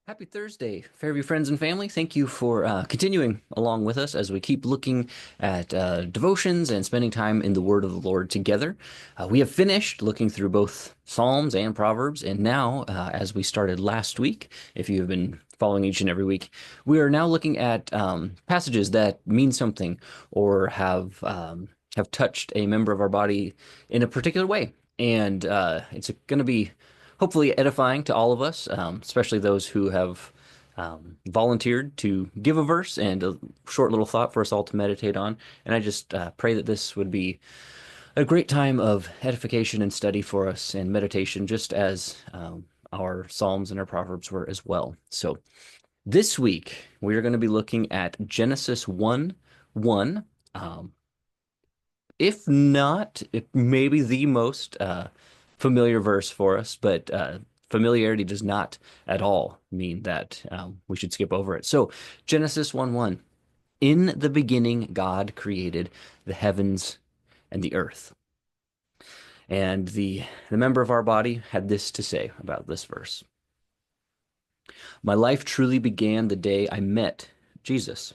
Happy Thursday, Fairview friends and family. Thank you for continuing along with us as we keep looking at devotions and spending time in the Word of the Lord together. We have finished looking through both Psalms and Proverbs, and now, as we started last week, if you have been following each and every week, we are now looking at passages that mean something or have touched a member of our body in a particular way. And it's going to be hopefully edifying to all of us, especially those who have volunteered to give a verse and a short little thought for us all to meditate on. And I just pray that this would be a great time of edification and study for us and meditation, just as our Psalms and our Proverbs were as well. So this week, we are going to be looking at Genesis 1:1. If not, if maybe the most familiar verse for us, but familiarity does not at all mean that we should skip over it. So, Genesis 1:1, in the beginning, God created the heavens and the earth. And the member of our body had this to say about this verse. My life truly began the day I met Jesus.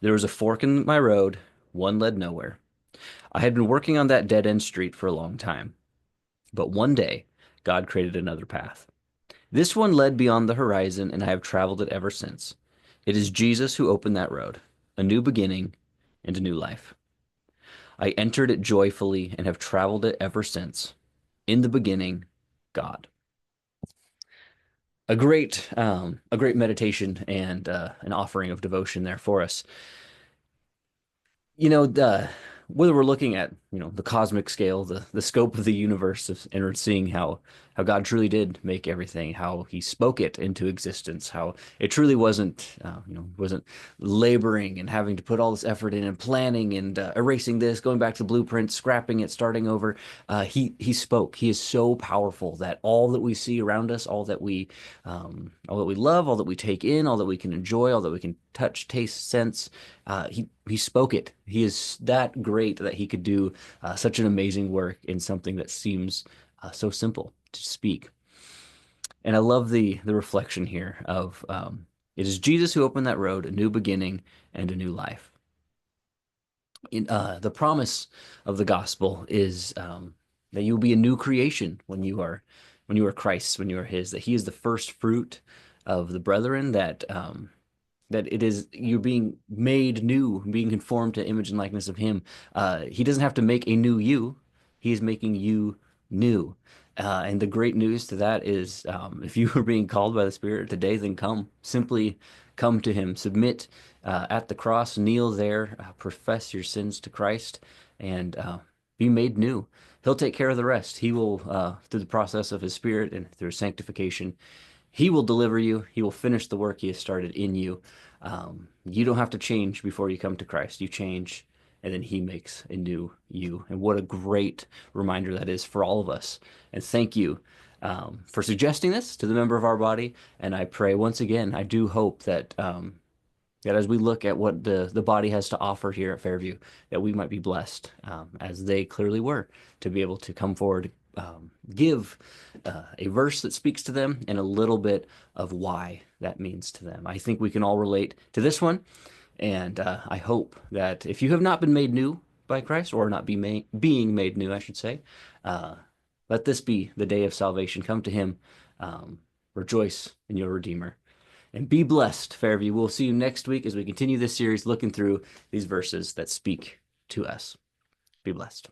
There was a fork in my road, one led nowhere. I had been working on that dead end street for a long time. But one day, God created another path. This one led beyond the horizon, and I have traveled it ever since. It is Jesus who opened that road, a new beginning and a new life. I entered it joyfully and have traveled it ever since. In the beginning, God. A great meditation and an offering of devotion there for us. Whether we're looking at the cosmic scale, the scope of the universe, and we're seeing how God truly did make everything, how He spoke it into existence, how it truly wasn't laboring and having to put all this effort in and planning and erasing this, going back to the blueprint, scrapping it, starting over. He spoke. He is so powerful that all that we see around us, all that we love, all that we take in, all that we can enjoy, all that we can touch, taste, sense. He spoke it. He is that great that he could do such an amazing work in something that seems so simple to speak. And I love the reflection here of it is Jesus who opened that road, a new beginning and a new life. The promise of the gospel is that you will be a new creation when you are Christ, when you are His. That He is the first fruit of the brethren. That it is you're being made new, being conformed to image and likeness of Him. He doesn't have to make a new you; He is making you new. And the great news to that is, if you are being called by the Spirit today, then come. Simply come to Him. Submit at the cross, kneel there, profess your sins to Christ, and be made new. He'll take care of the rest. He will, through the process of His Spirit and through sanctification, He will deliver you. He will finish the work He has started in you. You don't have to change before you come to Christ. You change, and then He makes a new you. And what a great reminder that is for all of us. And thank you for suggesting this to the member of our body. And I pray once again, I do hope that as we look at what the body has to offer here at Fairview, that we might be blessed, as they clearly were, to be able to come forward, give a verse that speaks to them and a little bit of why that means to them. I think we can all relate to this one, and I hope that if you have not been made new by Christ, or not being made new, I should say, uh, let this be the day of salvation. Come to Him, rejoice in your Redeemer. And be blessed, Fairview. We'll see you next week as we continue this series looking through these verses that speak to us. Be blessed.